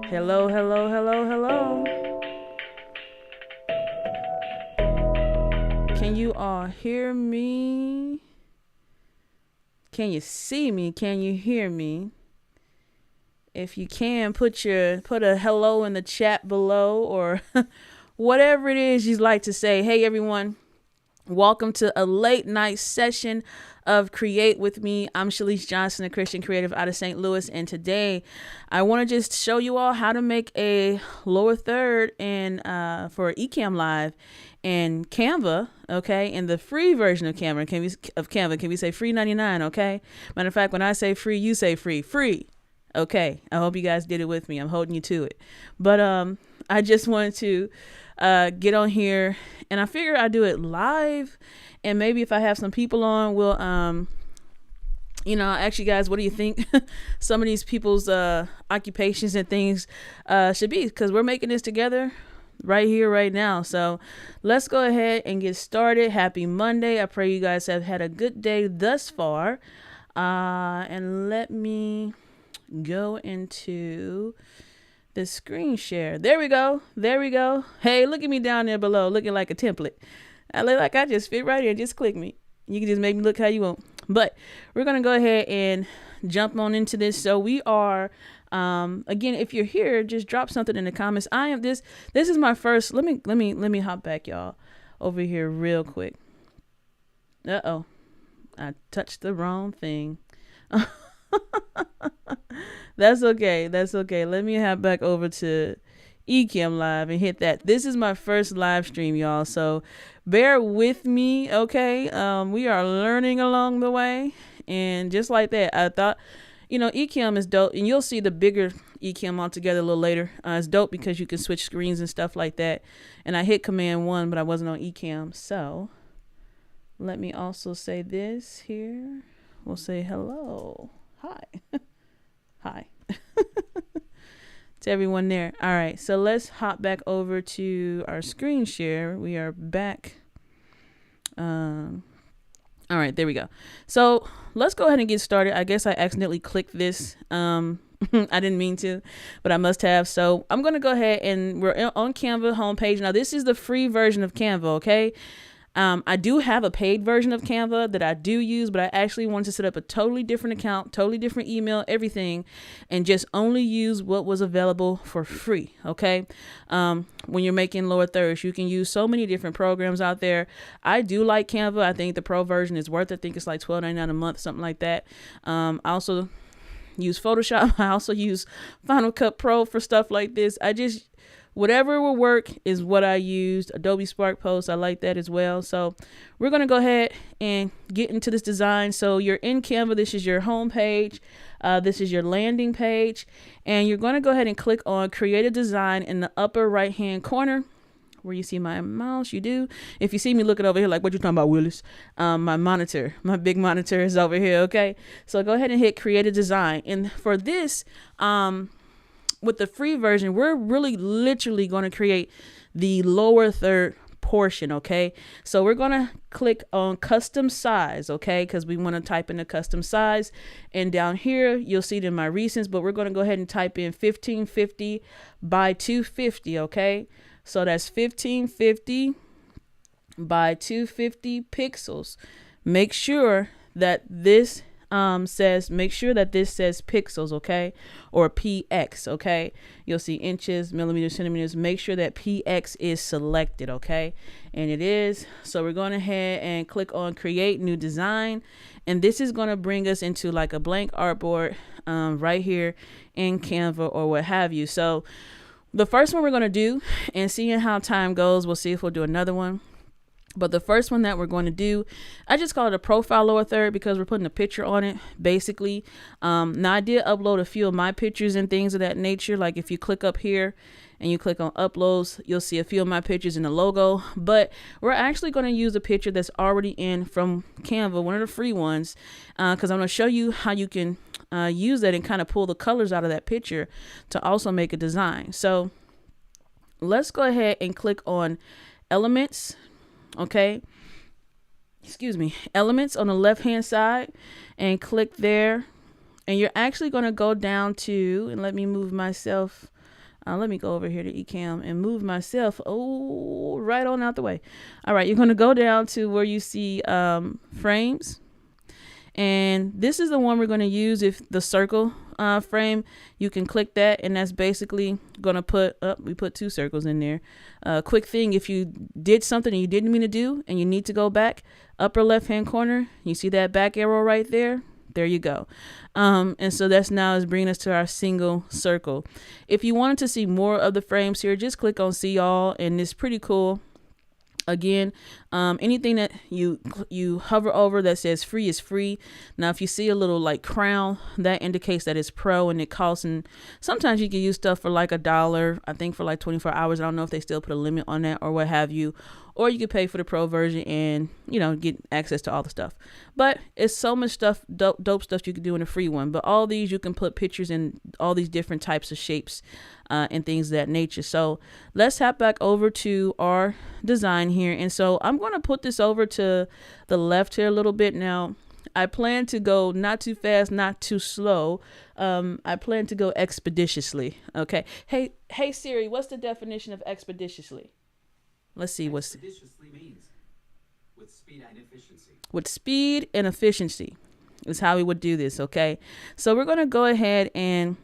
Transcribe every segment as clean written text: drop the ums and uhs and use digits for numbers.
Hello, hello, hello, hello. Can you all hear me? Can you see me? Can you hear me? If you can, put a hello in the chat below, or whatever it is you'd like to say. Hey everyone, welcome to a late night session of Create with me. I'm Shalise Johnson, a Christian creative out of St. Louis, and today I want to just show you all how to make a lower third in for Ecamm Live and Canva, okay, in the free version of Canva. Can we say free 99? Okay. Matter of fact, when I say free, you say free. Okay. I hope you guys did it with me. I'm holding you to it. But I just wanted to get on here, and I figure I'd do it live, and maybe if I have some people on, we'll ask you guys, what do you think some of these people's occupations and things should be, because we're making this together right here, right now. So let's go ahead and get started. Happy Monday. I pray you guys have had a good day thus far. And let me go into the screen share. There we go. Hey, look at me down there below, looking like a template. I look like I just fit right here. Just click me. You can just make me look how you want. But we're going to go ahead and jump on into this. So we are, again, if you're here, just drop something in the comments. This is my first. Let me hop back, y'all, over here real quick. I touched the wrong thing. That's okay. Let me hop back over to Ecamm Live and hit that. This is my first live stream, y'all, so bear with me, okay? We are learning along the way, and just like that, I thought, Ecamm is dope, and you'll see the bigger Ecamm altogether a little later. It's dope because you can switch screens and stuff like that, and I hit Command 1, but I wasn't on Ecamm, so let me also say this here. We'll say hello. Hi. Hi. To everyone there. All right, so let's hop back over to our screen share. We are back. All right, there we go. So let's go ahead and get started. I guess I accidentally clicked this. I didn't mean to, but I must have. So I'm going to go ahead, and we're on Canva homepage. Now, this is the free version of Canva, okay? I do have a paid version of Canva that I do use, but I actually wanted to set up a totally different account, totally different email, everything, and just only use what was available for free. Okay. When you're making lower thirds, you can use so many different programs out there. I do like Canva. I think the pro version is worth it. I think it's like $12.99 a month, something like that. I also use Photoshop. I also use Final Cut Pro for stuff like this. Whatever will work is what I used. Adobe Spark Post, I like that as well. So we're going to go ahead and get into this design. So you're in Canva. This is your home page. This is your landing page. And you're going to go ahead and click on Create a Design in the upper right-hand corner where you see my mouse. You do. If you see me looking over here like, what you talking about, Willis? My big monitor is over here, okay? So go ahead and hit Create a Design. And for this, with the free version, we're really literally going to create the lower third portion, okay? So we're going to click on custom size, okay? Because we want to type in the custom size. And down here, you'll see it in my recents, but we're going to go ahead and type in 1550 by 250, okay? So that's 1550 by 250 pixels. Make sure that this says pixels, okay, or px, okay? You'll see inches, millimeters, centimeters. Make sure that px is selected, okay? And it is. So we're going ahead and click on Create New Design, and this is going to bring us into like a blank artboard right here in Canva or what have you. So the first one we're going to do, and seeing how time goes, we'll see if we'll do another one. But the first one that we're going to do, I just call it a profile lower third because we're putting a picture on it, basically. Now, I did upload a few of my pictures and things of that nature. Like if you click up here and you click on uploads, you'll see a few of my pictures in the logo. But we're actually going to use a picture that's already in from Canva, one of the free ones, because I'm going to show you how you can use that and kind of pull the colors out of that picture to also make a design. So let's go ahead and click on Elements. Okay, Elements on the left hand side, and click there, and you're actually going to go down to, and let me move myself Let me go over here to Ecamm and move myself right on out the way. All right, you're going to go down to where you see frames. And this is the one we're going to use. If the circle frame, you can click that, and that's basically going to put up, we put 2 circles in there. Quick thing, if you did something and you didn't mean to do and you need to go back, upper left hand corner, you see that back arrow right there? There you go. And so that's now is bringing us to our single circle. If you wanted to see more of the frames here, just click on see all, and it's pretty cool. Again, anything that you hover over that says free is free. Now, if you see a little like crown, that indicates that it's pro, and it costs. And sometimes you can use stuff for like $1. I think for like 24 hours. I don't know if they still put a limit on that or what have you. Or you could pay for the pro version and, you know, get access to all the stuff. But it's so much stuff, dope stuff you can do in a free one. But all these, you can put pictures in all these different types of shapes and things of that nature. So let's hop back over to our design here. And so I'm going to put this over to the left here a little bit. Now, I plan to go not too fast, not too slow. I plan to go expeditiously. Okay. Hey Siri, what's the definition of expeditiously? Let's see what's expeditiously means with speed and efficiency. With speed and efficiency is how we would do this. Okay. So we're going to go ahead and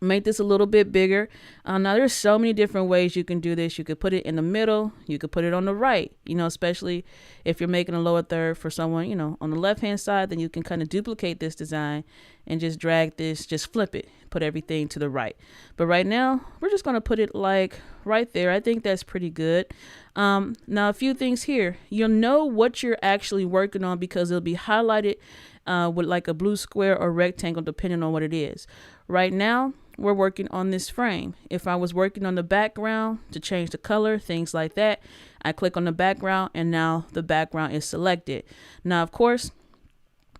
make this a little bit bigger. Now there's so many different ways you can do this. You could put it in the middle. You could put it on the right, you know, especially if you're making a lower third for someone, you know, on the left hand side, then you can kind of duplicate this design and just drag this, just flip it, put everything to the right. But right now we're just going to put it like right there. I think that's pretty good. Now a few things here, you'll know what you're actually working on because it'll be highlighted with like a blue square or rectangle, depending on what it is. Right now, we're working on this frame. If I was working on the background to change the color, things like that, I click on the background and now the background is selected. Now, of course,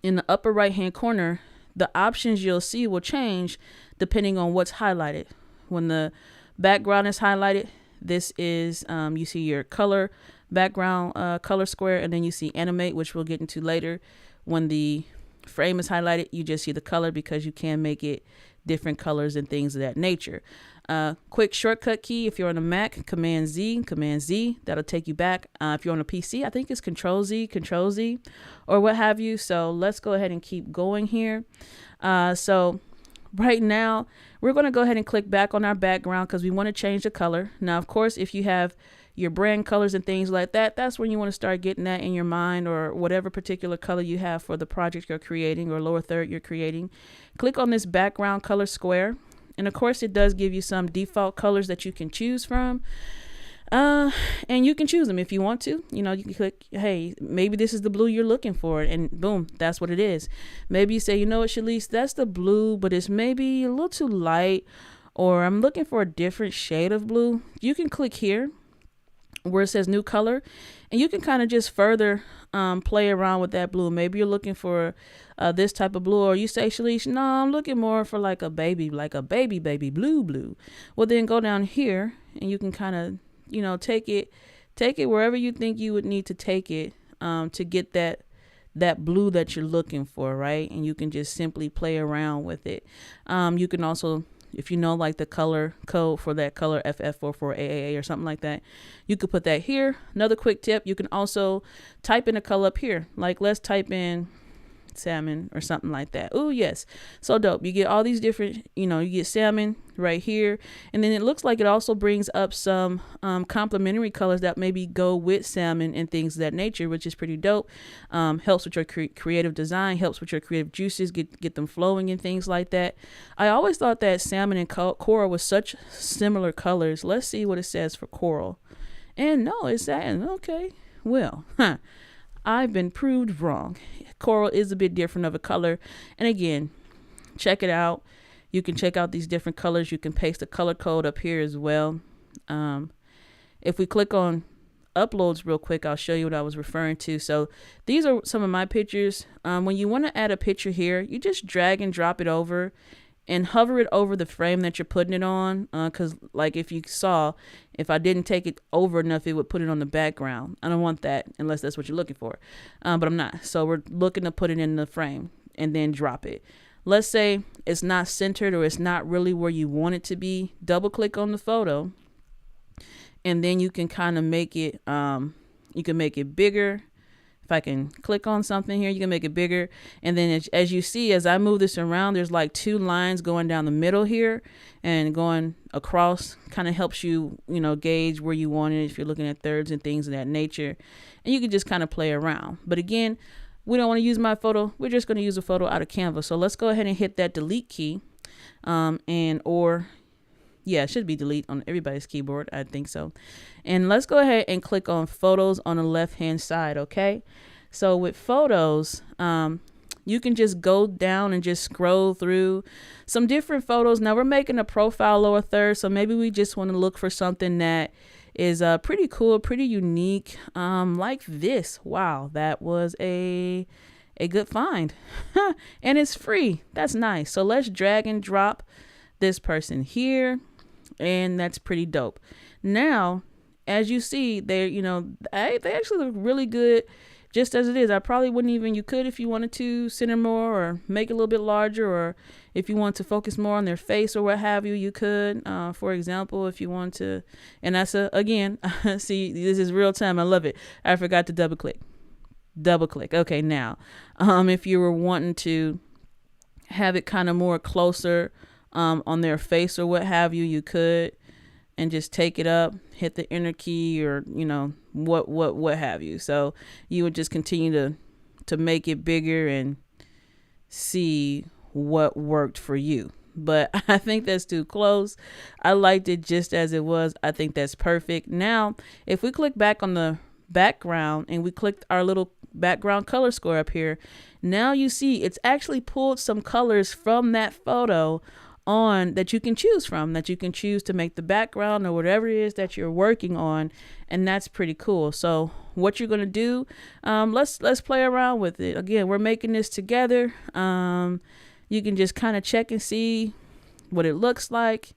in the upper right hand corner, the options you'll see will change depending on what's highlighted. When the background is highlighted, this is, you see your color, background color square, and then you see animate, which we'll get into later. When the frame is highlighted, you just see the color because you can make it different colors and things of that nature. Quick shortcut key, if you're on a Mac, Command Z, that'll take you back. If you're on a PC, I think it's Control Z, or what have you. So let's go ahead and keep going here. So right now, we're going to go ahead and click back on our background because we want to change the color. Now, of course, if you have your brand colors and things like that, that's when you want to start getting that in your mind, or whatever particular color you have for the project you're creating or lower third you're creating. Click on this background color square. And of course, it does give you some default colors that you can choose from. And you can choose them if you want to. You know, you can click, hey, maybe this is the blue you're looking for, and boom, that's what it is. Maybe you say, you know what, Shalise, that's the blue, but it's maybe a little too light, or I'm looking for a different shade of blue. You can click here where it says new color, and you can kind of just further play around with that blue. Maybe you're looking for this type of blue, or you say, Shalish, no, I'm looking more for like a baby blue. Well, then go down here and you can kind of, you know, take it wherever you think you would need to take it to get that blue that you're looking for, right? And you can just simply play around with it. You can also, if you know like the color code for that color, FF44AAA or something like that, you could put that here. Another quick tip, you can also type in a color up here. Like let's type in salmon or something like that. Oh yes, so dope. You get all these different, you know, you get salmon right here, and then it looks like it also brings up some complementary colors that maybe go with salmon and things of that nature, which is pretty dope. Helps with your creative design, helps with your creative juices, get them flowing and things like that. I always thought that salmon and coral was such similar colors. Let's see what it says for coral. And no, it's salmon. Okay, well, I've been proved wrong. Coral is a bit different of a color. And again, check it out. You can check out these different colors. You can paste the color code up here as well. If we click on uploads real quick, I'll show you what I was referring to. So these are some of my pictures. When you want to add a picture here, you just drag and drop it over and hover it over the frame that you're putting it on. Because like if you saw, if I didn't take it over enough, it would put it on the background. I don't want that unless that's what you're looking for. But I'm not. So we're looking to put it in the frame and then drop it. let's say it's not centered or it's not really where you want it to be, double click on the photo, and then you can kind of make it, you can make it bigger. If I can click on something here, you can make it bigger. And then as you see, as I move this around, there's like 2 lines going down the middle here and going across. Kind of helps you, gauge where you want it if you're looking at thirds and things of that nature. And you can just kind of play around. But again, we don't want to use my photo. We're just going to use a photo out of Canva. So let's go ahead and hit that delete key. It should be delete on everybody's keyboard. I think so. And let's go ahead and click on photos on the left hand side. Okay. So with photos, you can just go down and just scroll through some different photos. Now we're making a profile lower third. So maybe we just want to look for something that is pretty cool, pretty unique, like this. Wow. That was a good find. And it's free. That's nice. So let's drag and drop this person here. And that's pretty dope. Now, as you see, they actually look really good just as it is. I probably wouldn't even, you could, if you wanted to center more or make it a little bit larger, or if you want to focus more on their face or what have you, you could, for example, if you want to, and that's again, see, this is real time. I love it. I forgot to double click. Okay. Now, if you were wanting to have it kind of more closer, on their face or what have you, you could, and just take it up, hit the enter key, or what have you. So you would just continue to make it bigger and see what worked for you. But I think that's too close. I liked it just as it was. I think that's perfect. Now, if we click back on the background and we clicked our little background color score up here, now you see it's actually pulled some colors from that photo on that you can choose from, that you can choose to make the background or whatever it is that you're working on. And that's pretty cool. So what you're going to do, let's play around with it. Again, we're making this together. You can just kind of check and see what it looks like.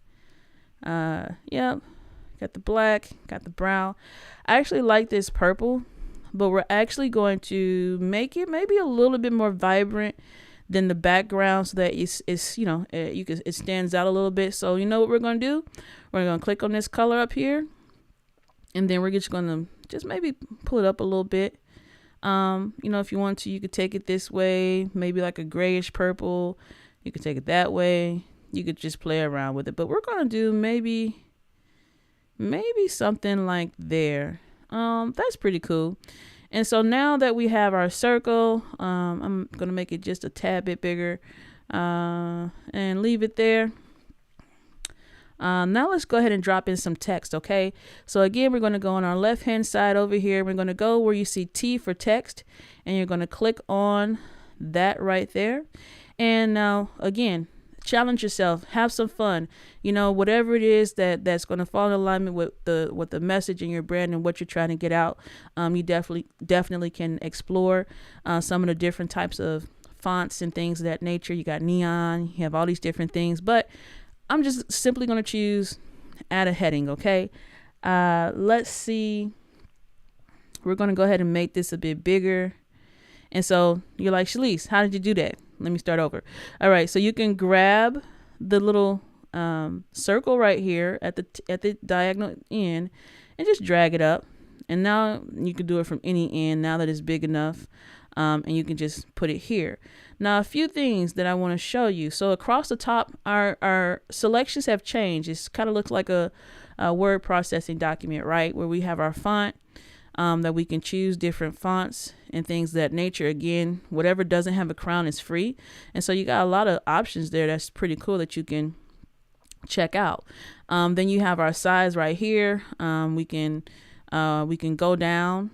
Got the black, got the brown. I actually like this purple, but we're actually going to make it maybe a little bit more vibrant than the background, so that it stands out a little bit. So you know what we're going to do? We're going to click on this color up here, and then we're just going to just maybe pull it up a little bit. If you want to, you could take it this way, maybe like a grayish purple. You could take it that way. You could just play around with it. But we're going to do maybe something like there. That's pretty cool. And so now that we have our circle, I'm going to make it just a tad bit bigger and leave it there. Now let's go ahead and drop in some text, okay? So again, we're going to go on our left-hand side over here. We're going to go where you see T for text, and you're going to click on that right there. And now, again, challenge yourself, have some fun, whatever it is that's going to fall in alignment with the message in your brand and what you're trying to get out. You definitely can explore some of the different types of fonts and things of that nature. You got neon, you have all these different things, but I'm just simply going to choose add a heading. Okay. Let's see. We're going to go ahead and make this a bit bigger. And so you're like, Shalise, how did you do that? Let me start over. All right. So you can grab the little circle right here at the diagonal end and just drag it up. And now you can do it from any end now that it's big enough. And you can just put it here. Now, a few things that I want to show you. So across the top, our selections have changed. It kind of looks like a word processing document, right? Where we have our font. That we can choose different fonts and things of that nature. Again, whatever doesn't have a crown is free. And so you got a lot of options there. That's pretty cool that you can check out. Then you have our size right here. We can go down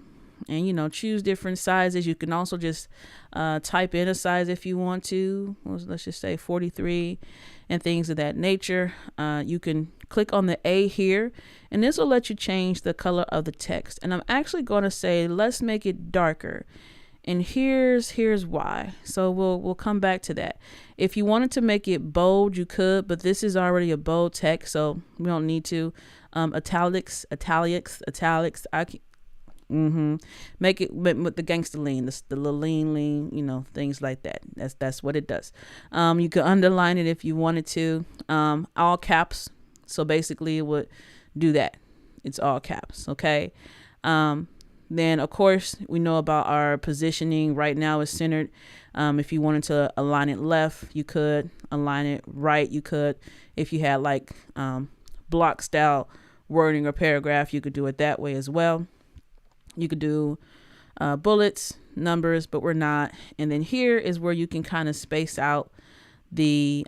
and, choose different sizes. You can also just type in a size if you want to. Let's just say 43 and things of that nature. You can click on the A here, and this will let you change the color of the text. And I'm actually going to say, let's make it darker. And here's why. So we'll come back to that. If you wanted to make it bold, you could, but this is already a bold text, so we don't need to. Italics. Make it with the gangster lean, the little lean, you know, things like that. That's what it does. You could underline it if you wanted to. All caps. So basically it would do that. It's all caps. Okay. Then of course we know about our positioning. Right now it's centered. If you wanted to align it left, you could. Align it right, you could. If you had like block style wording or paragraph, you could do it that way as well. You could do bullets, numbers, but we're not. And then here is where you can kind of space out the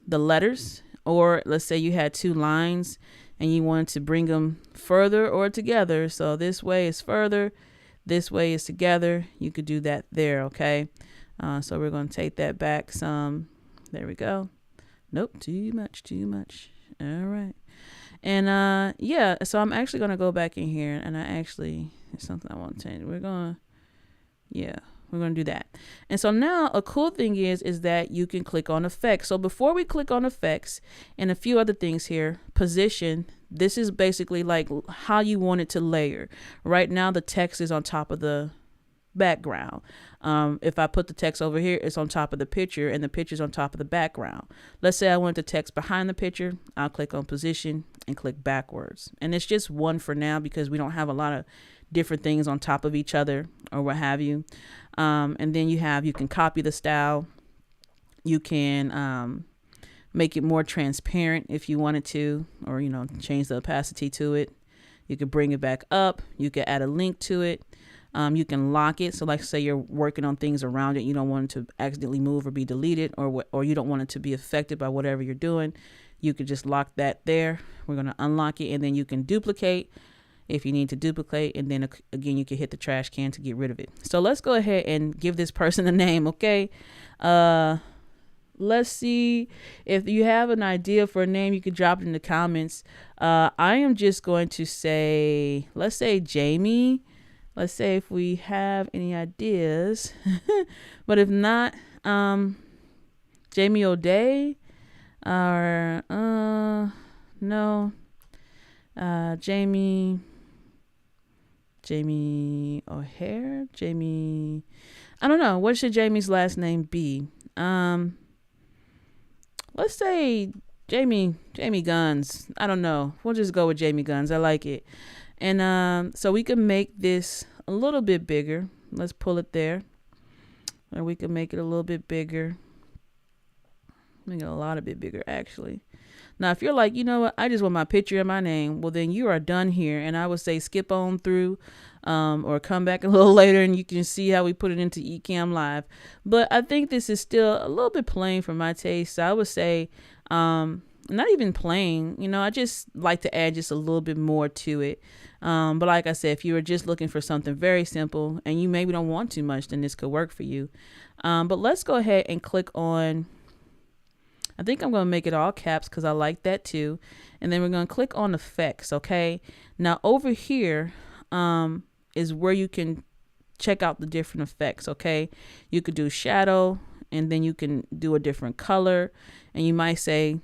letters. Or let's say you had 2 lines and you wanted to bring them further or together. So this way is further, this way is together. You could do that there, okay? So we're going to take that back some. There we go. Nope, too much. All right. And yeah, so I'm actually going to go back in here, and it's something I want to change. We're going to do that. And so now a cool thing is that you can click on effects. So before we click on effects and a few other things here, position, this is basically like how you want it to layer. Right now the text is on top of the background. If I put the text over here, it's on top of the picture, and the picture's on top of the background. Let's say I want the text behind the picture. I'll click on position and click backwards. And it's just one for now because we don't have a lot of different things on top of each other or what have you. And then you can copy the style. You can make it more transparent if you wanted to, or, you know, change the opacity to it. You could bring it back up. You could add a link to it. You can lock it. So like say you're working on things around it. You don't want it to accidentally move or be deleted, or you don't want it to be affected by whatever you're doing. You could just lock that there. We're going to unlock it, and then you can duplicate if you need to duplicate. And then again, you can hit the trash can to get rid of it. So let's go ahead and give this person a name. Okay. Let's see if you have an idea for a name. You could drop it in the comments. I am just going to say, let's say Jamie. Let's say if we have any ideas, but if not, Jamie O'Day, or no, Jamie O'Hare, Jamie. I don't know. What should Jamie's last name be? Let's say Jamie Guns. I don't know. We'll just go with Jamie Guns. I like it. And so we can make this a little bit bigger. Let's pull it there. Or we can make it a little bit bigger. Make it a lot of bit bigger, actually. Now, if you're like, you know what, I just want my picture and my name, well, then you are done here. And I would say skip on through or come back a little later and you can see how we put it into Ecamm Live. But I think this is still a little bit plain for my taste. So I would say not even plain, you know, I just like to add just a little bit more to it. But like I said, if you were just looking for something very simple and you maybe don't want too much, then this could work for you. But let's go ahead and click on, I think I'm going to make it all caps because I like that too. And then we're going to click on effects. Okay. Now over here is where you can check out the different effects. Okay. You could do shadow, and then you can do a different color, and you might say,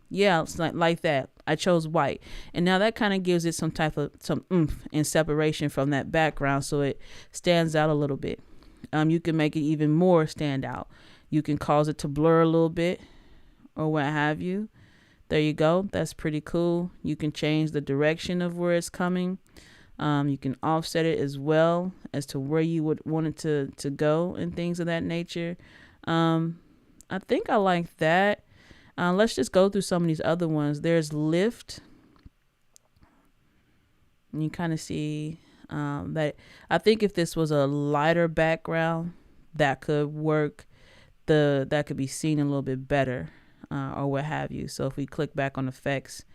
yeah, it's like that. I chose white. And now that kind of gives it some oomph and separation from that background, so it stands out a little bit. You can make it even more stand out. You can cause it to blur a little bit or what have you. There you go. That's pretty cool. You can change the direction of where it's coming. You can offset it as well as to where you would want it to go and things of that nature. I think I like that. Let's just go through some of these other ones. There's lift. And you kind of see that. I think if this was a lighter background, that could work. That could be seen a little bit better or what have you. So if we click back on effects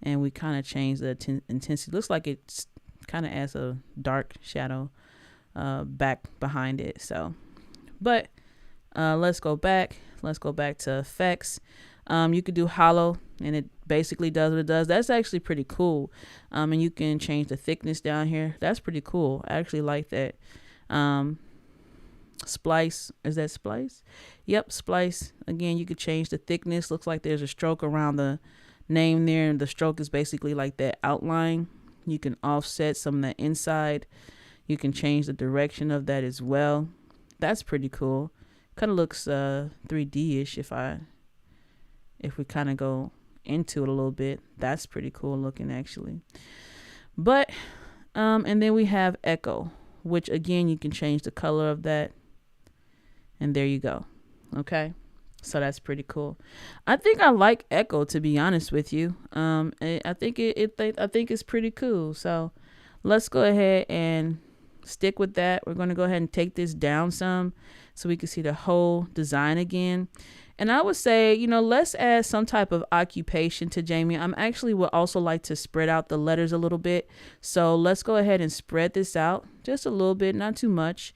and we kind of change the intensity, looks like it's kind of adds a dark shadow back behind it. So, but let's go back. Let's go back to effects. You could do hollow, and it basically does what it does. That's actually pretty cool. And you can change the thickness down here. That's pretty cool. I actually like that. Splice, is that Splice? Yep, Splice. Again, you could change the thickness. Looks like there's a stroke around the name there, and the stroke is basically like that outline. You can change the thickness. You can offset some of that inside. You can change the direction of that as well. That's pretty cool. Kind of looks 3D-ish if we kind of go into it a little bit. That's pretty cool looking actually. But and then we have echo, which again you can change the color of that, and there you go. Okay, so that's pretty cool. I think I like echo, to be honest with you. I think I think it's pretty cool. So let's go ahead and stick with that. We're going to go ahead and take this down some so we can see the whole design again. And I would say, you know, let's add some type of occupation to Jamie. I'm actually would also like to spread out the letters a little bit. So let's go ahead and spread this out just a little bit, not too much.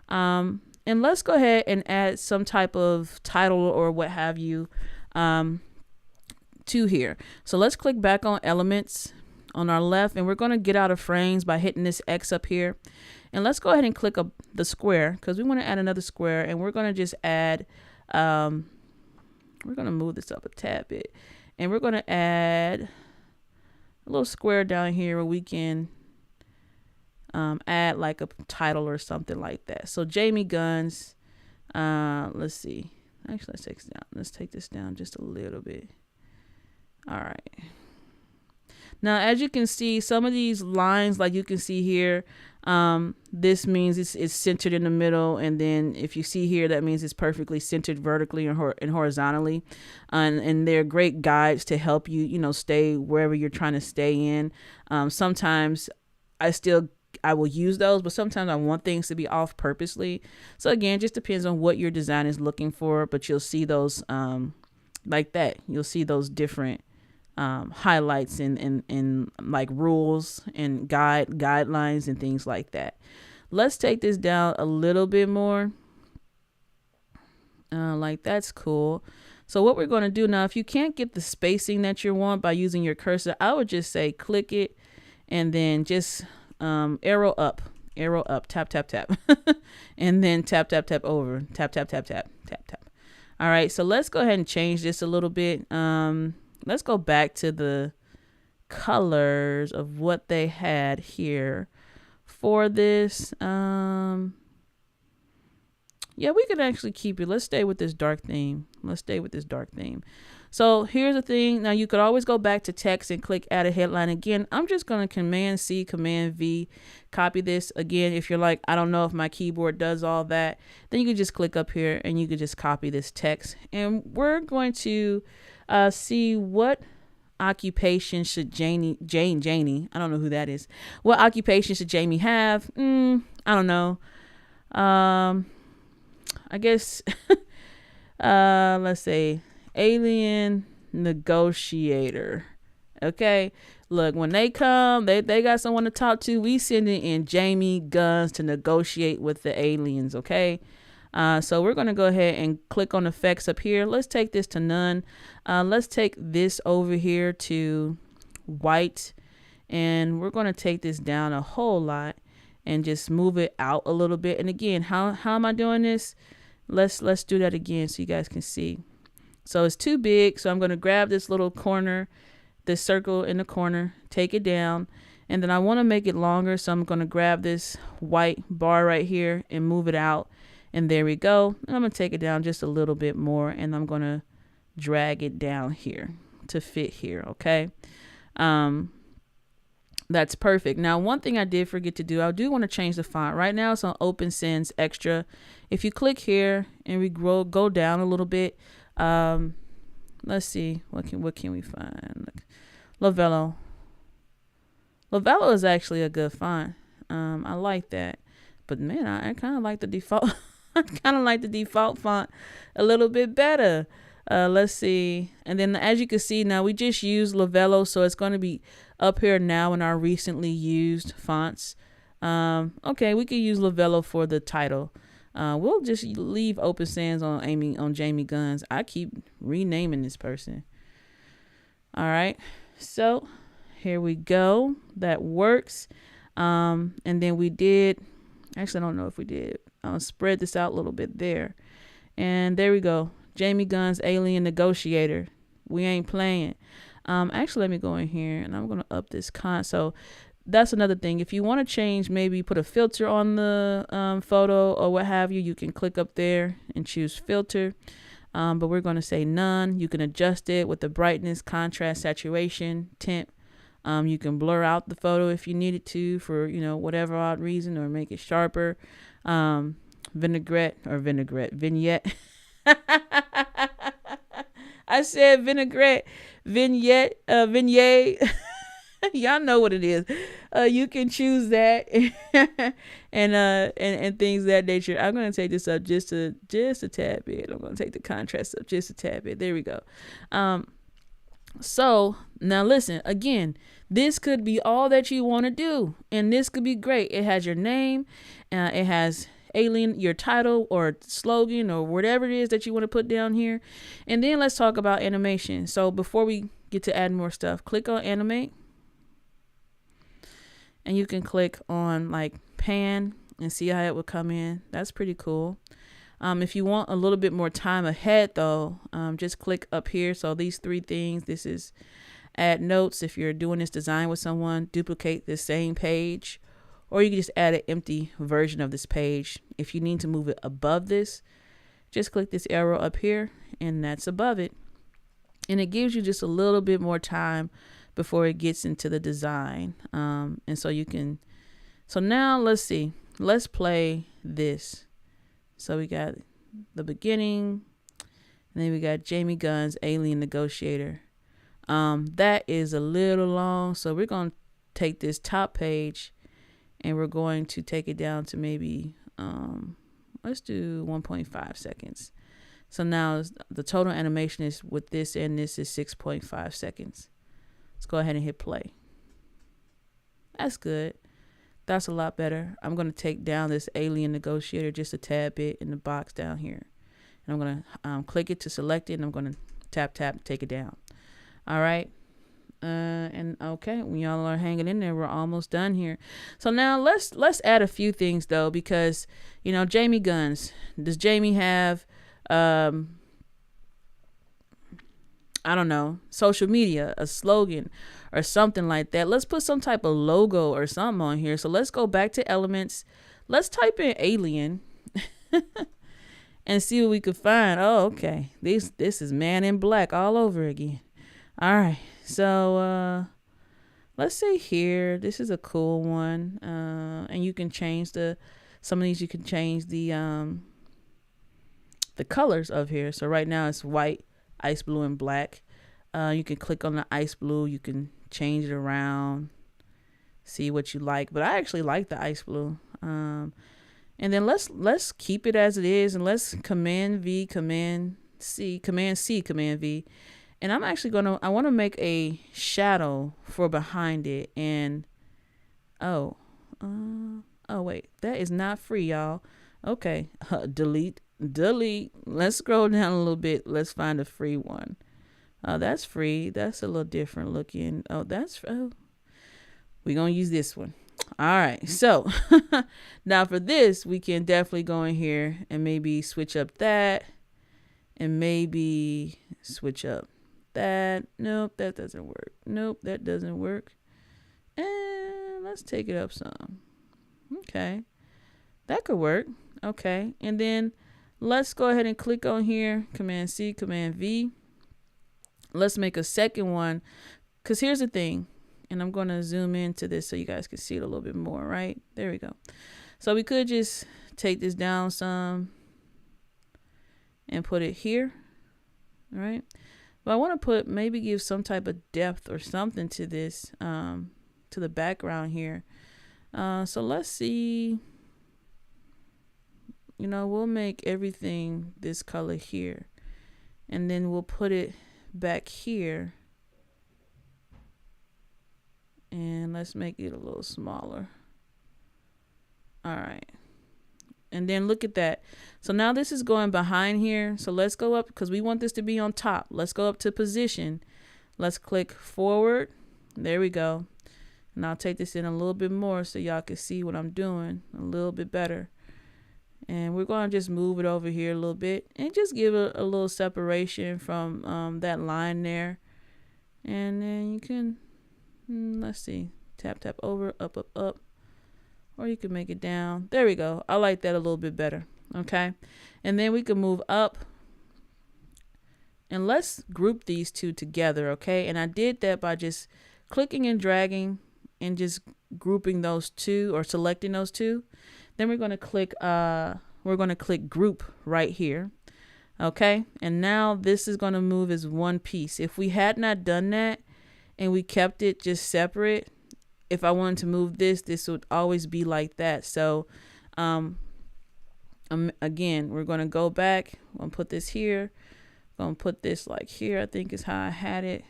And let's go ahead and add some type of title or what have you to here. So let's click back on elements on our left, and we're going to get out of frames by hitting this X up here. And let's go ahead and click up the square because we want to add another square, and we're going to just add, we're going to move this up a tad bit, and we're going to add a little square down here where we can add like a title or something like that. So Jamie Guns, let's see. Actually, let's take this down. Let's take this down just a little bit. All right. Now, as you can see, some of these lines, like you can see here, this means it's centered in the middle. And then if you see here, that means it's perfectly centered vertically and horizontally. And they're great guides to help you, you know, stay wherever you're trying to stay in. Sometimes I will use those, but sometimes I want things to be off purposely. So again, it just depends on what your design is looking for, but you'll see those like that. You'll see those different highlights and like rules and guidelines and things like that. Let's take this down a little bit more. Like that's cool. So what we're going to do now, if you can't get the spacing that you want by using your cursor, I would just say click it and then just arrow up, tap, tap, tap, and then tap, tap, tap over, tap, tap, tap, tap, tap, tap. All right. So let's go ahead and change this a little bit. Let's go back to the colors of what they had here for this. Yeah, we can actually keep it. Let's stay with this dark theme. So here's the thing. Now you could always go back to text and click add a headline again. I'm just going to Command C, Command V, copy this again. If you're like, I don't know if my keyboard does all that, then you can just click up here and you can just copy this text. And we're going to see what occupation should Janie, I don't know who that is. What occupation should Jamie have? I don't know. I guess, let's say alien negotiator. Okay. Look, when they come, they got someone to talk to. We sending in Jamie Guns to negotiate with the aliens. Okay. So we're going to go ahead and click on effects up here. Let's take this to none. Let's take this over here to white, and we're going to take this down a whole lot and just move it out a little bit. And again, how am I doing this? Let's do that again so you guys can see. So it's too big. So I'm going to grab this little corner, this circle in the corner, take it down. And then I want to make it longer. So I'm going to grab this white bar right here and move it out. And there we go. And I'm going to take it down just a little bit more. And I'm going to drag it down here to fit here. Okay. That's perfect. Now, one thing I did forget to do, I do want to change the font. Right now it's on Open Sans Extra. If you click here and we go down a little bit, let's see, what can we find? Lovello is actually a good font. I like that, but man, I kind of like the default. I kind of like the default font a little bit better. Let's see. And then as you can see now, we just used Lovello, so it's going to be up here now in our recently used fonts. Okay, we could use Lovello for the title. We'll just leave Open Sans on Jamie Guns. I keep renaming this person. All right, so here we go. That works. And then we did, actually, I don't know if we did. I'll spread this out a little bit there. And there we go. Jamie Guns, Alien Negotiator. We ain't playing. Actually, let me go in here and I'm going to up this so that's another thing. If you want to change, maybe put a filter on the photo or what have you, you can click up there and choose filter. But we're going to say none. You can adjust it with the brightness, contrast, saturation, tint. You can blur out the photo if you needed to for, you know, whatever odd reason, or make it sharper. Vignette. I said vinaigrette, vignette. Y'all know what it is. You can choose that and things of that nature. I'm gonna take this up just a tad bit. I'm gonna take the contrast up just a tad bit. There we go. So now listen, again, this could be all that you want to do, and this could be great. It has your name, it has Alien, your title or slogan or whatever it is that you want to put down here. And then let's talk about animation. So before we get to add more stuff, click on animate, and you can click on like pan and see how it would come in. That's pretty cool. If you want a little bit more time ahead though, just click up here. So these three things, this is add notes. If you're doing this design with someone, duplicate the same page, or you can just add an empty version of this page. If you need to move it above this, just click this arrow up here and that's above it. And it gives you just a little bit more time before it gets into the design. And so you can, so now let's see, let's play this. So we got the beginning, and then we got Jamie Gunn's Alien Negotiator. That is a little long, so we're going to take this top page and we're going to take it down to maybe, let's do 1.5 seconds. So now the total animation is with this and this is 6.5 seconds. Let's go ahead and hit play. That's good. That's a lot better. I'm going to take down this Alien Negotiator just a tad bit in the box down here. And I'm going to click it to select it, and I'm going to tap, take it down. All right. And okay, when y'all are hanging in there, we're almost done here. So now let's add a few things though, because, you know, Jamie Guns, does Jamie have, I don't know, social media, a slogan or something like that? Let's put some type of logo or something on here. So let's go back to elements. Let's type in alien and see what we could find. Oh, okay. This is Man in Black all over again. All right. So let's say here, this is a cool one. And you can change some of these, you can change the colors of here. So right now it's white, ice blue, and black. You can click on the ice blue. You can change it around, see what you like. But I actually like the ice blue. And then let's keep it as it is, and let's Command V, Command C, Command C, Command V. And I'm actually I want to make a shadow for behind it. And oh wait, that is not free, y'all. Okay, delete. Let's scroll down a little bit. Let's find a free one. Oh, that's free. That's a little different looking. Oh, we're gonna use this one. All right, so now for this, we can definitely go in here and maybe switch up that, and maybe switch up that. Nope, that doesn't work. Nope, that doesn't work. And let's take it up some. Okay, that could work. Okay, and then let's go ahead and click on here, Command C, Command V. Let's make a second one, because here's the thing, and I'm going to zoom into this so you guys can see it a little bit more, right? There we go. So we could just take this down some and put it here, all right? But I want to maybe give some type of depth or something to this, to the background here. So let's see. You know, we'll make everything this color here, and then we'll put it back here, and let's make it a little smaller. All right, and then look at that. So now this is going behind here. So let's go up, because we want this to be on top. Let's go up to position. Let's click forward. There we go. And I'll take this in a little bit more so y'all can see what I'm doing a little bit better. And we're going to just move it over here a little bit and just give it a little separation from that line there. And then you can, let's see, Tap, tap over, up, up, up. Or you can make it down. There we go. I like that a little bit better. Okay. And then we can move up. And let's group these two together, okay? And I did that by just clicking and dragging and just grouping those two or selecting those two. Then we're going to click group right here. Okay? And now this is going to move as one piece. If we had not done that and we kept it just separate, if I wanted to move this would always be like that. So again, we're going to go back. I'm going to put this here. Gonna put this like here, I think is how I had it.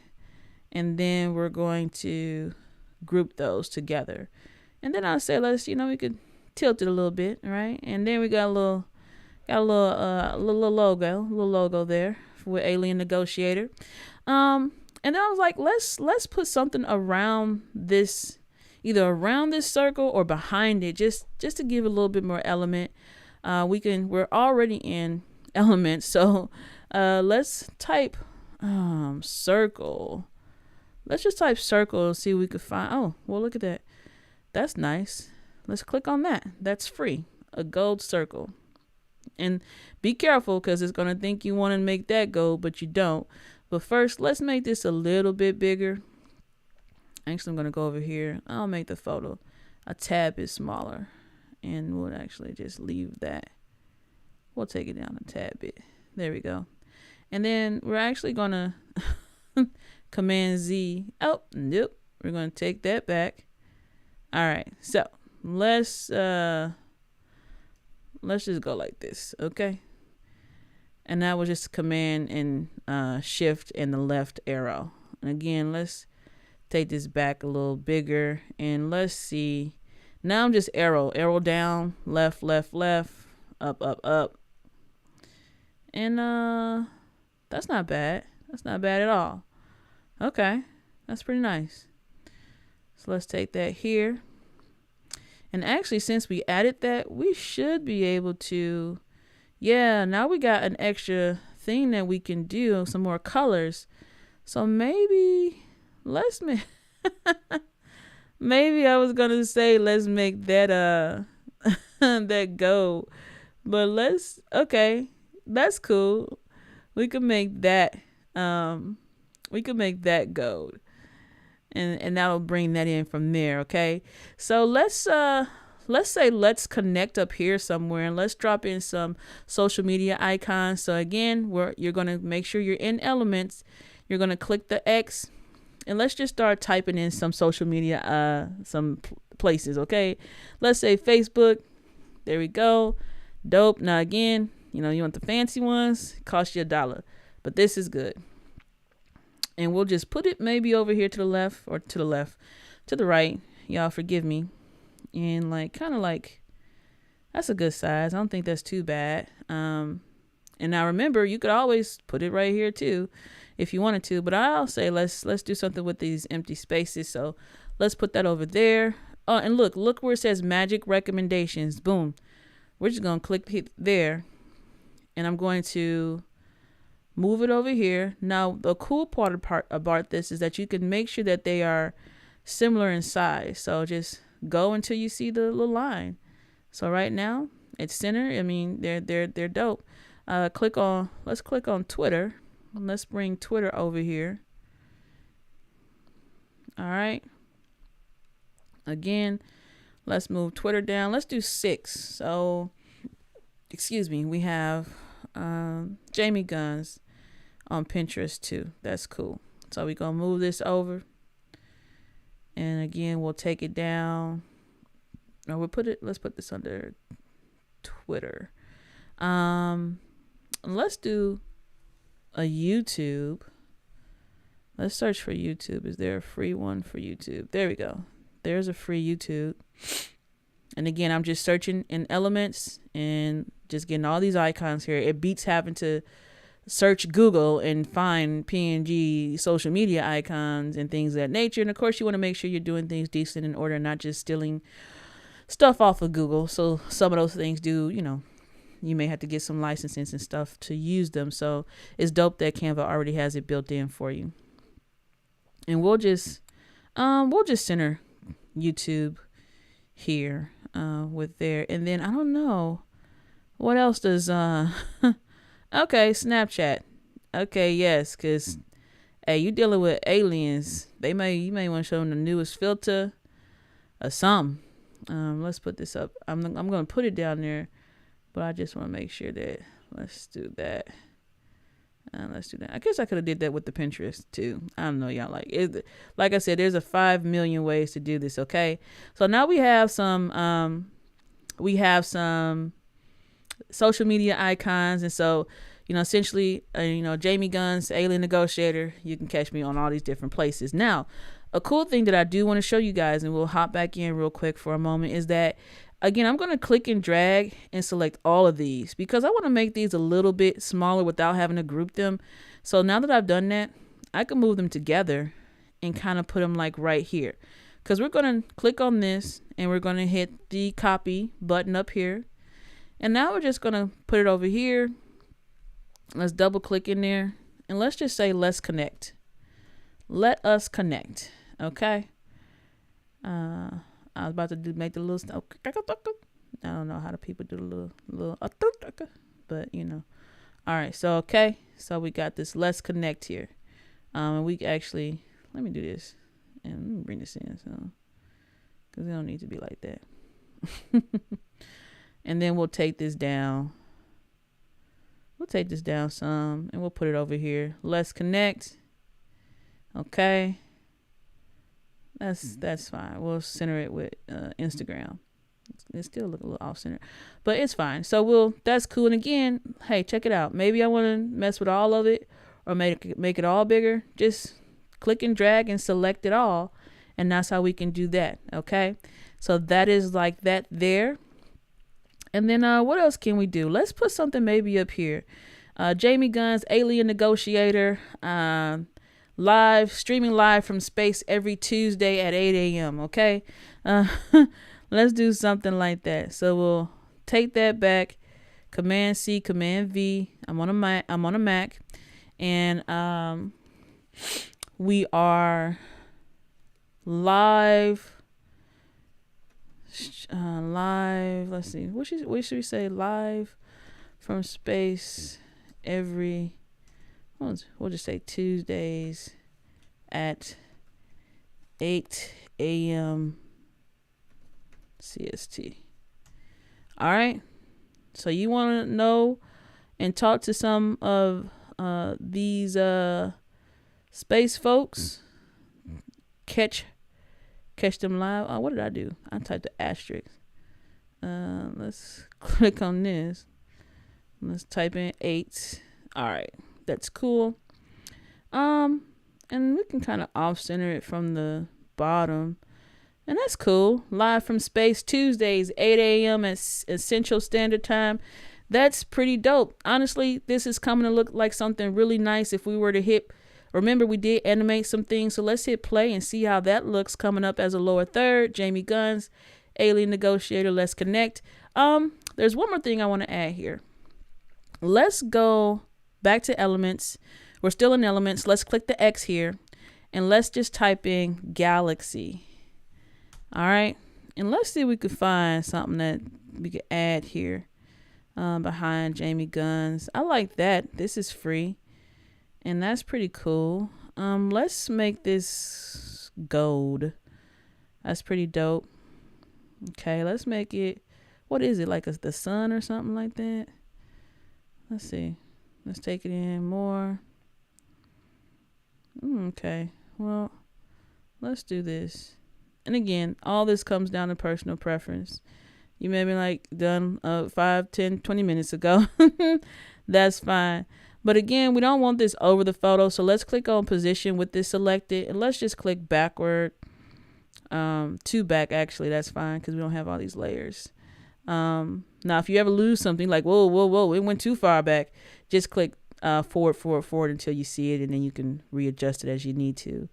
And then we're going to group those together. And then I'll say, let's, we could tilt it a little bit, right? And then we got a little logo there with Alien Negotiator. And then I was like, let's put something around this, either around this circle or behind it, just to give a little bit more element. We're already in Elements, so let's type circle. Let's just type circle and see if we could find. Oh, well, look at that. That's nice. Let's click on that. That's free. A gold circle. And be careful because it's going to think you want to make that gold, but you don't. But first, let's make this a little bit bigger. Actually, I'm going to go over here. I'll make the photo a tad bit smaller. And we'll actually just leave that. We'll take it down a tad bit. There we go. And then we're actually going to Command Z. Oh, nope. We're going to take that back. All right. So let's just go like this. Okay. And that was just Command and Shift and the left arrow. And again, let's take this back a little bigger. And let's see. Now I'm just arrow down, left, left, left, up, up, up. And that's not bad. That's not bad at all. Okay, that's pretty nice. So let's take that here. And actually, since we added that, we should be able to, now we got an extra thing that we can do, some more colors. So maybe maybe I was going to say, let's make that, that gold, but okay. That's cool. We could make that gold. And that'll bring that in from there, okay? So let's connect up here somewhere and let's drop in some social media icons. So again, you're going to make sure you're in Elements. You're going to click the X and let's just start typing in some social media some places, okay? Let's say Facebook. There we go. Dope. Now again, you want the fancy ones, cost you $1, but this is good. And we'll just put it maybe over here to the left or to the right. Y'all forgive me. And kind of that's a good size. I don't think that's too bad. And now remember, you could always put it right here too, if you wanted to, but I'll say, let's do something with these empty spaces. So let's put that over there. Oh, and look where it says magic recommendations. Boom. We're just going to click there. And I'm going to move it over here. Now, the cool part about this is that you can make sure that they are similar in size. So just go until you see the little line. So right now, it's center. I mean, they're dope. Let's click on Twitter. Let's bring Twitter over here. All right. Again, let's move Twitter down. Let's do 6. So, excuse me, we have Jamie Guns on Pinterest too. That's cool. So we're gonna move this over, and again we'll take it down. Or let's put this under Twitter. Let's do a YouTube. Let's search for YouTube. Is there a free one for YouTube? There we go. There's a free YouTube. And again, I'm just searching in Elements and just getting all these icons here. It beats having to search Google and find PNG social media icons and things of that nature. And of course, you want to make sure you're doing things decent in order, not just stealing stuff off of Google. So some of those things do, you may have to get some licenses and stuff to use them. So it's dope that Canva already has it built in for you. And we'll just center YouTube here with there. And then I don't know what else does okay, Snapchat. Okay, yes, because hey, you dealing with aliens. You may want to show them the newest filter or something. Let's put this up. I'm gonna put it down there, but I just want to make sure that let's do that. Let's do that. I guess I could have did that with the Pinterest too. I don't know, y'all. Like I said, there's a 5 million ways to do this. Okay, so now we have some social media icons, and so essentially, Jamie Gunn's Alien Negotiator. You can catch me on all these different places. Now, a cool thing that I do want to show you guys, and we'll hop back in real quick for a moment, is that again, I'm going to click and drag and select all of these because I want to make these a little bit smaller without having to group them. So now that I've done that, I can move them together and kind of put them like right here, because we're going to click on this and we're going to hit the copy button up here. And now we're just going to put it over here. Let's double click in there and let's just say, let's connect. Let us connect. Okay. I was about to make the little, I don't know how the people do the little, but all right. So, okay. So we got this, let's connect here. And we actually, let me do this and let me bring this in. So, cause it don't need to be like that. And then we'll take this down. We'll take this down some and we'll put it over here. Let's connect. Okay. That's fine. We'll center it with Instagram. It still look a little off center, but it's fine. So that's cool. And again, hey, check it out. Maybe I want to mess with all of it or make it all bigger. Just click and drag and select it all. And that's how we can do that. Okay. So that is like that there. And then what else can we do? Let's put something maybe up here. Jamie Gunn's Alien Negotiator, streaming live from space every Tuesday at 8 a.m. Okay. Let's do something like that. So we'll take that back. Command C, Command V. I'm on a Mac, and we are live. Let's see. What should we say? Live from space every. We'll just say Tuesdays at 8 a.m. CST. All right. So you want to know and talk to some of these space folks? Catch them live. What did I do? I typed the asterisk. Let's click on this. Let's type in 8. All right. That's cool. And we can kind of off center it from the bottom. And that's cool. Live from space Tuesdays, 8 a.m. at Central Standard Time. That's pretty dope. Honestly, this is coming to look like something really nice if we were to hit. Remember, we did animate some things. So let's hit play and see how that looks coming up as a lower third. Jamie Gunn's Alien Negotiator. Let's connect. There's one more thing I want to add here. Let's go back to elements. We're still in elements. Let's click the X here and let's just type in galaxy. All right. And let's see if we could find something that we could add here behind Jamie Gunn's. I like that. This is free and that's pretty cool. Let's make this gold. That's pretty dope. Okay. Let's make it. What is it? Like the sun or something like that? Let's see. Let's take it in more. Okay. Well, let's do this. And again, all this comes down to personal preference. You may be like done 5, 10, 20 minutes ago. That's fine. But again, we don't want this over the photo. So let's click on position with this selected. And let's just click backward. 2 back, actually. That's fine because we don't have all these layers. Now, if you ever lose something like, whoa, it went too far back, just click forward until you see it. And then you can readjust it as you need to.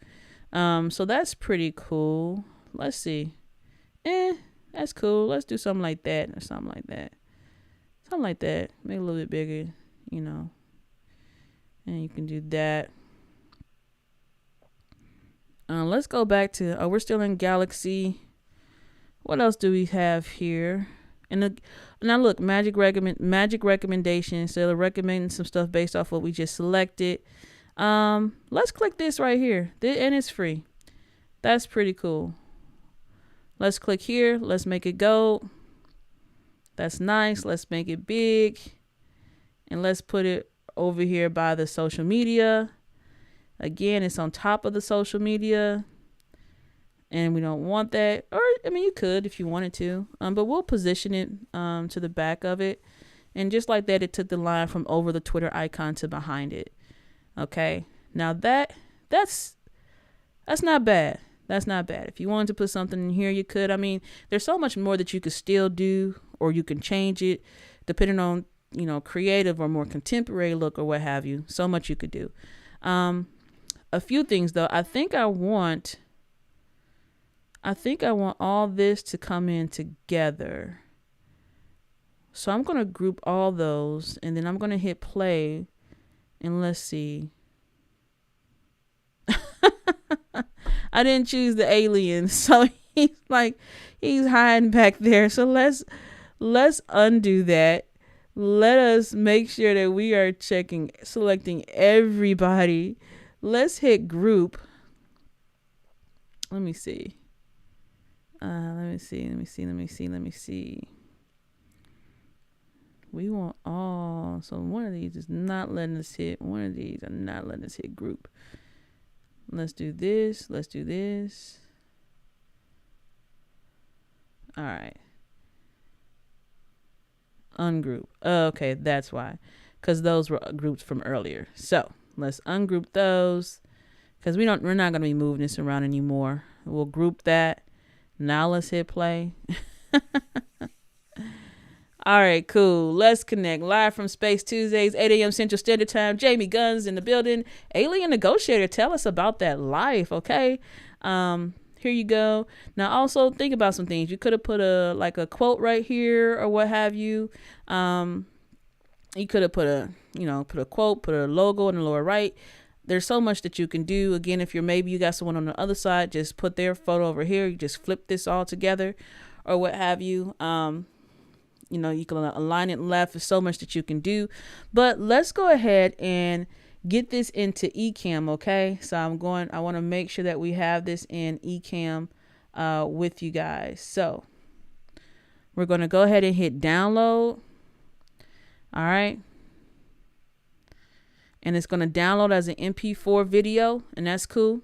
So that's pretty cool. Let's see. That's cool. Let's do something like that or something like that. Something like that. Make it a little bit bigger, And you can do that. Let's go back to, we're still in Galaxy. What else do we have here? And now look, magic recommendations. So they're recommending some stuff based off what we just selected. Let's click this right here, and it's free. That's pretty cool. Let's click here. Let's make it gold. That's nice. Let's make it big, and let's put it over here by the social media. Again, it's on top of the social media, and we don't want that. Or I mean, you could if you wanted to, but we'll position it to the back of it, and just like that, it took the line from over the Twitter icon to behind it. Okay, now that's not bad. That's not bad. If you wanted to put something in here, you could. I mean, there's so much more that you could still do, or you can change it depending on, you know, creative or more contemporary look or what have you. So much you could do. A few things though. I think I want all this to come in together. So I'm going to group all those, and then I'm going to hit play, and let's see. I didn't choose the alien, so he's hiding back there. So let's undo that. Let us make sure that we are selecting everybody. Let's hit group. Let me see. Let me see. We want all. So one of these is not letting us hit. One of these are not letting us hit group. Let's do this. Let's do this. All right. Ungroup. Okay, that's why. Because those were groups from earlier. So let's ungroup those. Because we're not going to be moving this around anymore. We'll group that. Now let's hit play. All right, cool. Let's connect. Live from Space Tuesdays, 8 a.m. Central Standard Time. Jamie Guns in the building. Alien Negotiator, tell us about that life, okay? Here you go. Now also think about some things. You could have put a quote right here or what have you. You could have put a quote, put a logo in the lower right. There's so much that you can do. Again, if you got someone on the other side, just put their photo over here. You just flip this all together or what have you. You can align it left. There's so much that you can do. But let's go ahead and get this into Ecamm, okay? So I want to make sure that we have this in Ecamm with you guys. So we're going to go ahead and hit download. All right. And it's going to download as an MP4 video, and that's cool.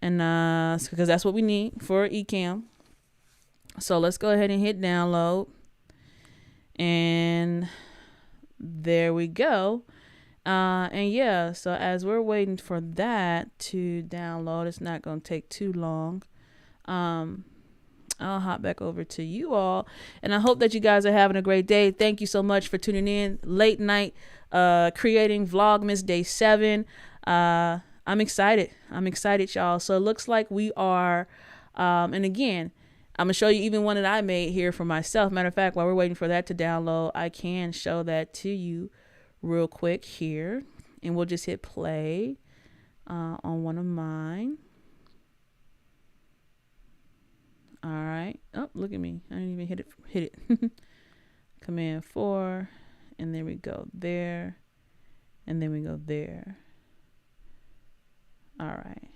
And because that's what we need for Ecamm. So let's go ahead and hit download. And there we go. And yeah, so as we're waiting for that to download, it's not going to take too long. I'll hop back over to you all, and I hope that you guys are having a great day. Thank you so much for tuning in. Late night creating Vlogmas Day 7. I'm excited, y'all. So it looks like we are, and again, I'm going to show you even one that I made here for myself. Matter of fact, while we're waiting for that to download, I can show that to you real quick here. And we'll just hit play on one of mine. All right. Oh, look at me. I didn't even hit it. Command 4. And then we go there. And then we go there. All right.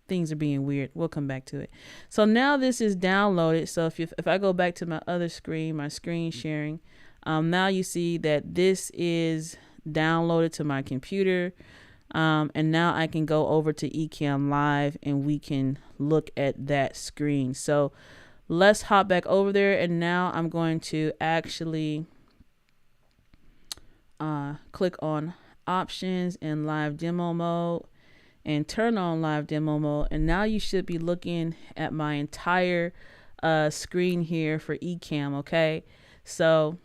Things are being weird. We'll come back to it. So now this is downloaded. So if I go back to my other screen, my screen sharing, now you see that this is downloaded to my computer. And now I can go over to Ecamm Live and we can look at that screen. So let's hop back over there. And now I'm going to actually click on options and live demo mode and turn on live demo mode. And now you should be looking at my entire screen here for Ecamm. Okay. So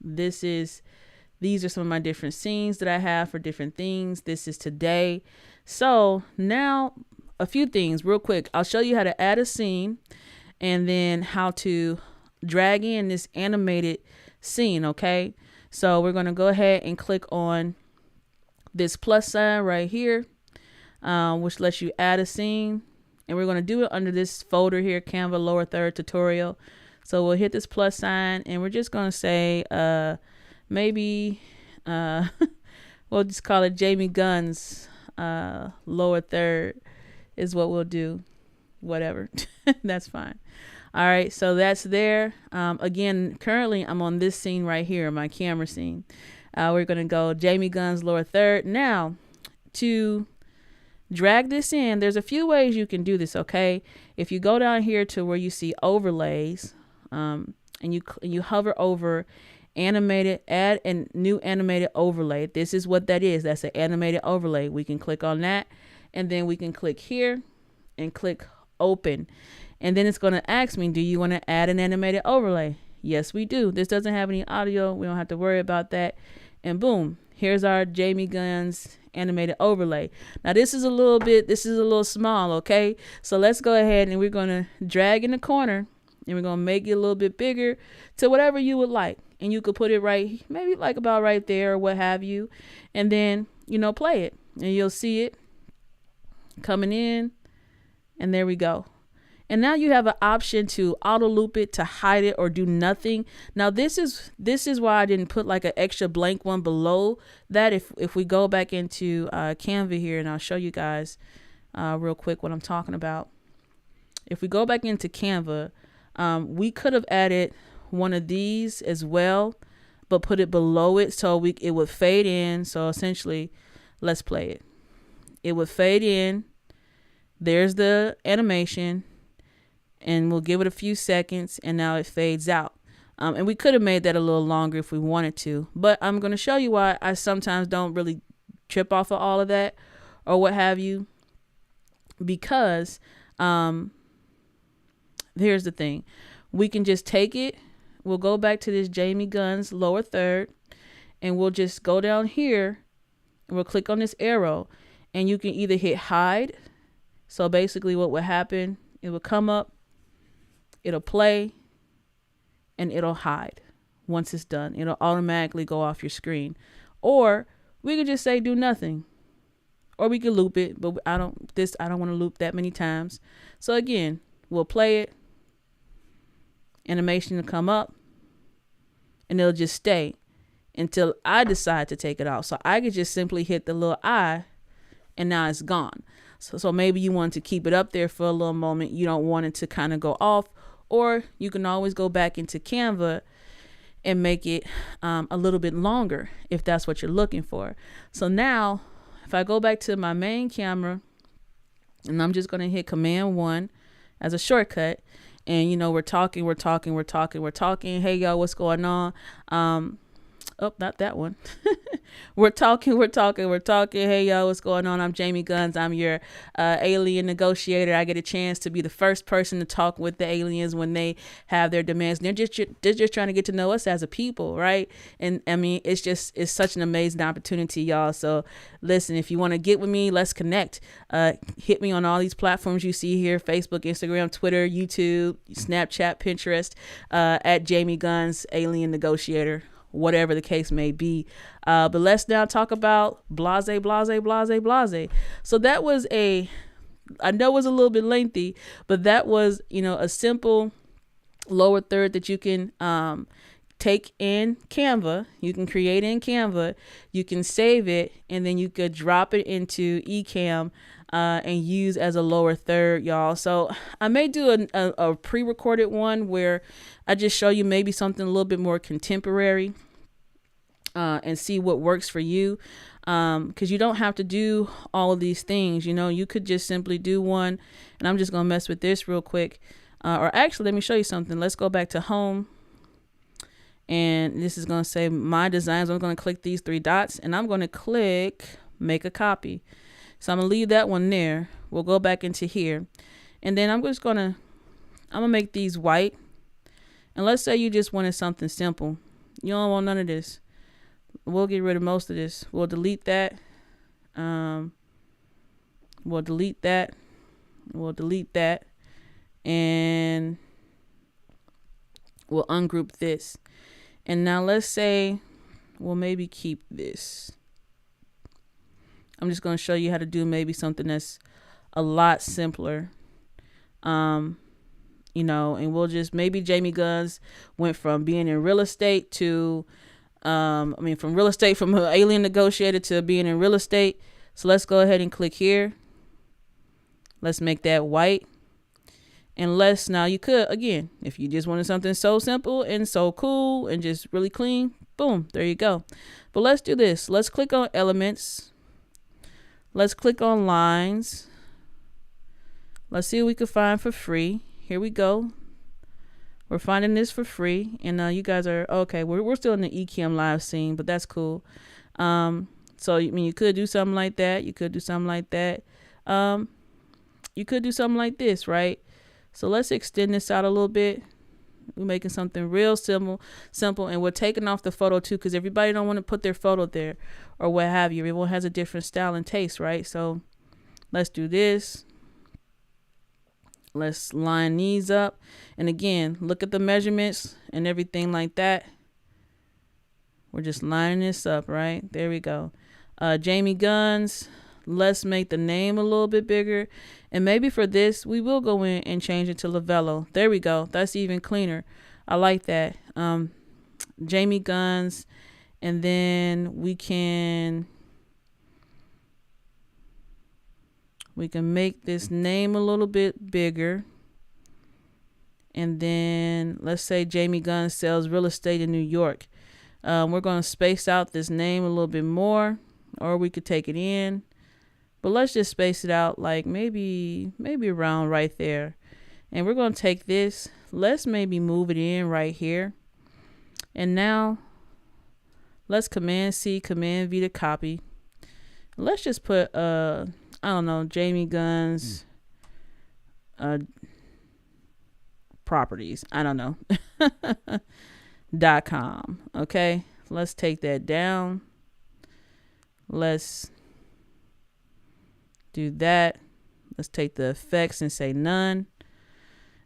these are some of my different scenes that I have for different things. This is today. So now a few things real quick. I'll show you how to add a scene and then how to drag in this animated scene. Okay. So we're going to go ahead and click on this plus sign right here, which lets you add a scene. And we're going to do it under this folder here, Canva lower third tutorial. So we'll hit this plus sign and we're just going to say maybe we'll just call it Jamie Gunn's lower third is what we'll do. Whatever. That's fine. All right, so that's there. Again, currently I'm on this scene right here, my camera scene. We're going to go Jamie Gunn's lower third. Now, to drag this in, there's a few ways you can do this, okay? If you go down here to where you see overlays, and you hover over animated, add a new animated overlay. This is what that is. That's an animated overlay. We can click on that, and then we can click here and click open. And then it's going to ask me, do you want to add an animated overlay? Yes, we do. This doesn't have any audio. We don't have to worry about that. And boom, here's our Jamie Gunn's animated overlay. Now this is a little small, okay? So let's go ahead and we're going to drag in the corner and we're going to make it a little bit bigger to whatever you would like. And you could put it right, maybe like about right there or what have you. And then, play it and you'll see it coming in. And there we go. And now you have an option to auto loop it, to hide it, or do nothing. Now this is why I didn't put like an extra blank one below that. If we go back into Canva here, and I'll show you guys real quick what I'm talking about. If we go back into Canva, we could have added one of these as well, but put it below it so it would fade in. So essentially, let's play it. It would fade in. There's the animation. And we'll give it a few seconds and now it fades out. And we could have made that a little longer if we wanted to, but I'm going to show you why I sometimes don't really trip off of all of that or what have you, because here's the thing. We can just take it. We'll go back to this Jamie Gunn's lower third and we'll just go down here and we'll click on this arrow and you can either hit hide. So basically what would happen, it will come up, it'll play, and it'll hide. Once it's done, it'll automatically go off your screen. Or we could just say do nothing. Or we could loop it, but I don't want to loop that many times. So again, we'll play it. Animation will come up, and it'll just stay until I decide to take it off. So I could just simply hit the little I, and now it's gone. So maybe you want to keep it up there for a little moment. You don't want it to kind of go off. Or you can always go back into Canva and make it a little bit longer if that's what you're looking for. So now if I go back to my main camera and I'm just going to hit Command 1 as a shortcut. And, we're talking. Hey, y'all, what's going on? Oh, not that one. We're talking. Hey, y'all, what's going on? I'm Jamie Guns. I'm your alien negotiator. I get a chance to be the first person to talk with the aliens when they have their demands. They're just trying to get to know us as a people, right? And I mean, it's such an amazing opportunity, y'all. So listen, if you want to get with me, let's connect. Hit me on all these platforms you see here: Facebook, Instagram, Twitter, YouTube, Snapchat, Pinterest, at Jamie Guns, alien negotiator. Whatever the case may be. But let's now talk about blase. So that was I know it was a little bit lengthy, but that was, a simple lower third that you can take in Canva. You can create in Canva. You can save it, and then you could drop it into Ecamm and use as a lower third, y'all. So I may do a pre-recorded one where I just show you maybe something a little bit more contemporary and see what works for you. Because you don't have to do all of these things. You could just simply do one. And I'm just going to mess with this real quick. Or actually, let me show you something. Let's go back to home. And this is going to say my designs. I'm going to click these three dots and I'm going to click make a copy. So I'm going to leave that one there. We'll go back into here. And then I'm going to make these white. And let's say you just wanted something simple. You don't want none of this. We'll get rid of most of this. We'll delete that. We'll delete that. And we'll ungroup this. And now let's say we'll maybe keep this. I'm just going to show you how to do maybe something that's a lot simpler. You know, and we'll just, maybe Jamie Guns went from being in real estate to, from real estate, from an alien negotiator to being in real estate. So let's go ahead and click here. Let's make that white. And now you could, again, if you just wanted something so simple and so cool and just really clean, boom, there you go. But let's do this. Let's click on elements. Let's click on lines. Let's see what we can find for free. Here we go. We're finding this for free. And you guys are, okay, we're still in the Ecamm live scene, but that's cool. So, you could do something like that. You could do something like that. You could do something like this, right? So let's extend this out a little bit. We're making something real simple, and we're taking off the photo too, because everybody don't want to put their photo there or what have you. Everyone has a different style and taste, right? So let's do this. Let's line these up. And again, look at the measurements and everything like that. We're just lining this up, right? There we go. Jamie Guns. Let's make the name a little bit bigger. And maybe for this, we will go in and change it to Lavello. There we go. That's even cleaner. I like that. Jamie Guns. And then we can make this name a little bit bigger. And then let's say Jamie Guns sells real estate in New York. We're going to space out this name a little bit more, or we could take it in. But let's just space it out like maybe around right there. And we're going to take this. Let's maybe move it in right here. And now let's Command C, Command V to copy. Let's just put, I don't know, Jamie Guns properties. I don't know. .com. Okay. Let's take that down. Let's do that. Let's take the effects and say none.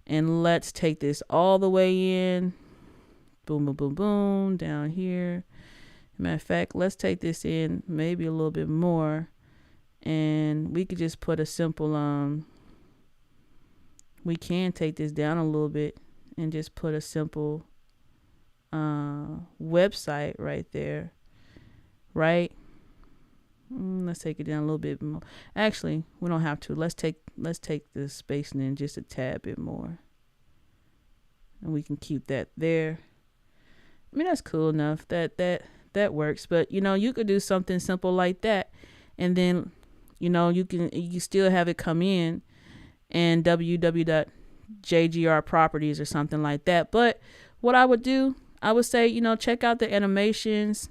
And let's take this all the way in. Boom, boom, boom, boom. Down here. Matter of fact, let's take this in maybe a little bit more. And we could just put a simple, we can take this down a little bit and just put a simple website right there. Right? Let's take it down a little bit more. Actually, we don't have to. Let's take the spacing in just a tad bit more. And we can keep that there. I mean, that's cool enough. That works. But you could do something simple like that. And then, you still have it come in and www.jgr properties or something like that. But what I would do, I would say, check out the animations.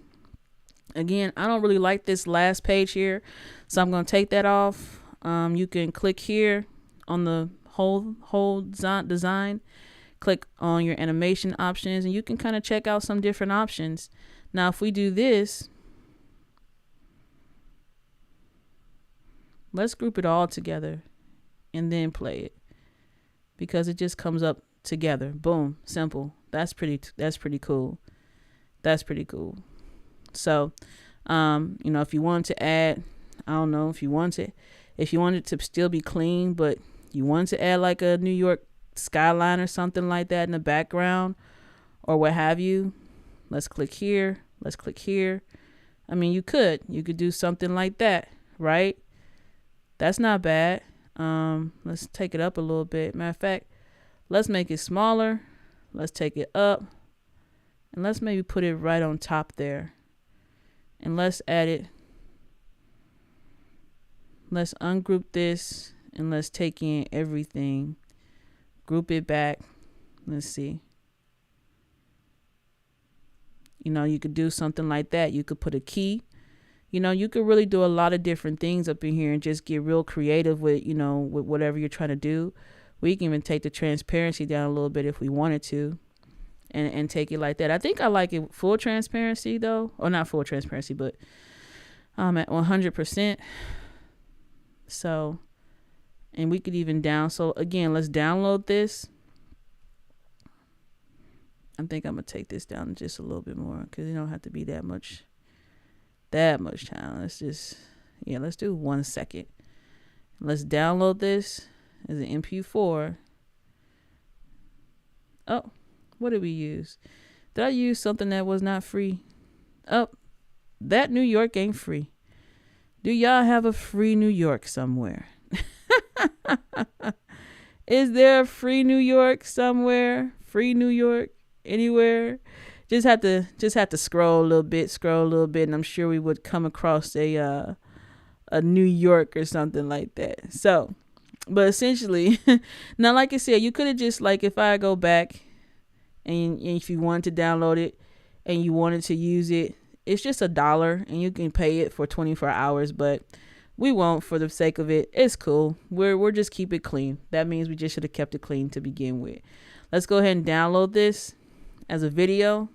Again, I don't really like this last page here, so I'm going to take that off. You can click here on the whole design, click on your animation options, and you can kind of check out some different options. Now, if we do this, let's group it all together and then play it, because it just comes up together. Boom, simple. That's pretty cool. That's pretty cool. So, if you want to add, I don't know, if you want it to still be clean, but you want to add like a New York skyline or something like that in the background or what have you, let's click here. Let's click here. I mean, you could do something like that, right? That's not bad. Let's take it up a little bit. Matter of fact, let's make it smaller. Let's take it up and let's maybe put it right on top there. And let's add it. Let's ungroup this and let's take in everything. Group it back. Let's see. You could do something like that. You could put a key. You could really do a lot of different things up in here and just get real creative with, with whatever you're trying to do. We can even take the transparency down a little bit if we wanted to. And take it like that. I think I like it full transparency though, or not full transparency, but at 100%. So, and we could even so again, let's download this. I think I'm gonna take this down just a little bit more because you don't have to be that much time. Let's do 1 second. Let's download this is an MP4. Oh, what did we use? Did I use something that was not free? Oh, that New York ain't free. Do y'all have a free New York somewhere? Is there a free New York somewhere? Free New York anywhere? Just have to scroll a little bit, and I'm sure we would come across a New York or something like that. So, but essentially, now like I said, you could have just, like, if I go back and if you wanted to download it and you wanted to use it, it's just $1 and you can pay it for 24 hours, but we won't for the sake of it. It's cool. We're just keep it clean. That means we just should have kept it clean to begin with. Let's go ahead and download this as a video.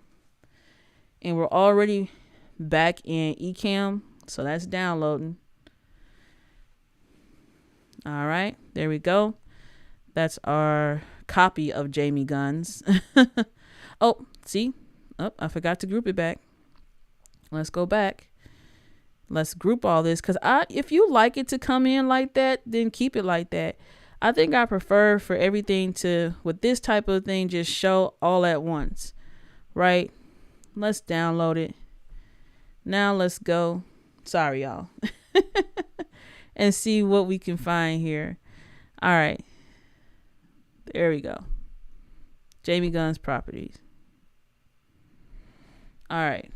And we're already back in Ecamm. So that's downloading. All right, there we go. That's our copy of Jamie Guns. Oh, see? Oh, I forgot to group it back. Let's go back. Let's group all this, because if you like it to come in like that, then keep it like that. I think I prefer for everything to, with this type of thing, just show all at once, right? Let's download it. Now let's go. Sorry, y'all. And see what we can find here. All right. There we go. Jamie Guns properties. All right.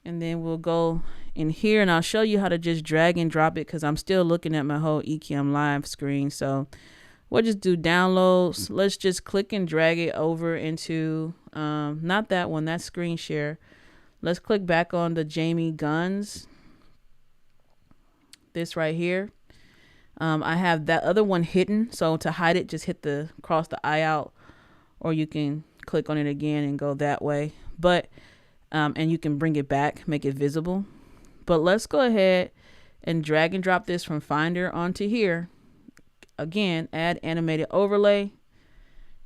And then we'll go in here and I'll show you how to just drag and drop it, because I'm still looking at my whole Ecamm live screen. So we'll just do downloads. Let's just click and drag it over into, not that one, that's screen share. Let's click back on the Jamie Guns. This right here. I have that other one hidden. So to hide it, just hit the cross the eye out, or you can click on it again and go that way. But and you can bring it back, make it visible. But let's go ahead and drag and drop this from Finder onto here. Again, add animated overlay.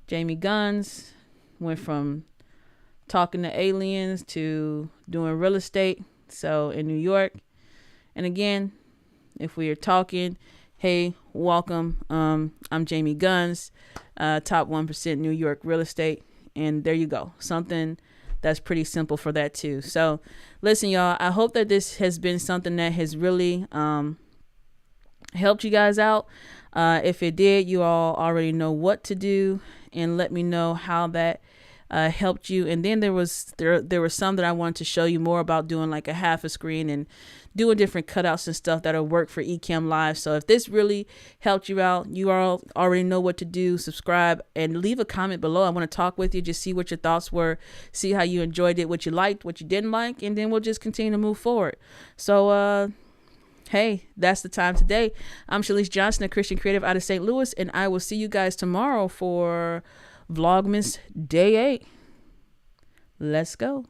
Jamie Guns went from talking to aliens to doing real estate. So in New York. And again, if we are talking, hey, welcome. I'm Jamie Guns, top 1% New York real estate. And there you go. Something that's pretty simple for that too. So listen, y'all, I hope that this has been something that has really helped you guys out. If it did, you all already know what to do, and let me know how that helped you. And then there were some that I wanted to show you more about, doing like a half a screen and doing different cutouts and stuff that'll work for Ecamm Live. So if this really helped you out, you all already know what to do. Subscribe and leave a comment below. I want to talk with you, just see what your thoughts were, see how you enjoyed it, what you liked, what you didn't like, and then we'll just continue to move forward. So hey, that's the time today. I'm Shalise Johnson, a Christian creative out of St. Louis, and I will see you guys tomorrow for Vlogmas Day 8. Let's go.